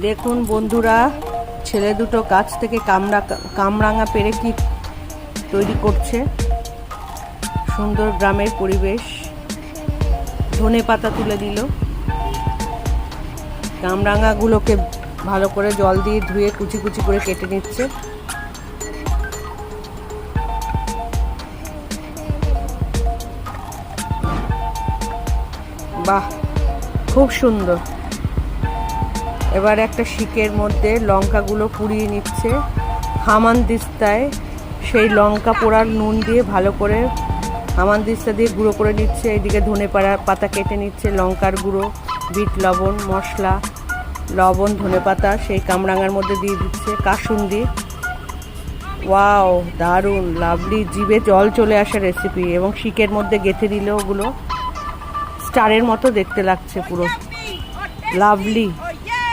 দেখুন বন্ধুরা, ছেলে দুটো গাছ থেকে কামরাঙা পেরে কি তৈরি করছে। সুন্দর গ্রামের পরিবেশ। ধনে পাতা তুলে দিল। কামরাঙাগুলোকে ভালো করে জল দিয়ে ধুয়ে কুচি কুচি করে কেটে নিচ্ছে। বাহ, খুব সুন্দর। এবার একটা শিকের মধ্যে লঙ্কাগুলো পুড়িয়ে নিচ্ছে হামানদিস্তায়। সেই লঙ্কা পোড়ার নুন দিয়ে ভালো করে হামানদিস্তা দিয়ে গুঁড়ো করে নিচ্ছে। এইদিকে ধনে পাতা কেটে নিচ্ছে, লঙ্কার গুঁড়ো, বিট লবণ, মশলা, লবণ, ধনে পাতা সেই কামরাঙার মধ্যে দিয়ে দিচ্ছে। কাসুন্দি, ওয়াও, দারুণ, লাভলি, জিভে জল চলে আসা রেসিপি। এবং শিকের মধ্যে গেঁথে দিল ওগুলো। স্টারের মতো দেখতে লাগছে পুরো, লাভলি।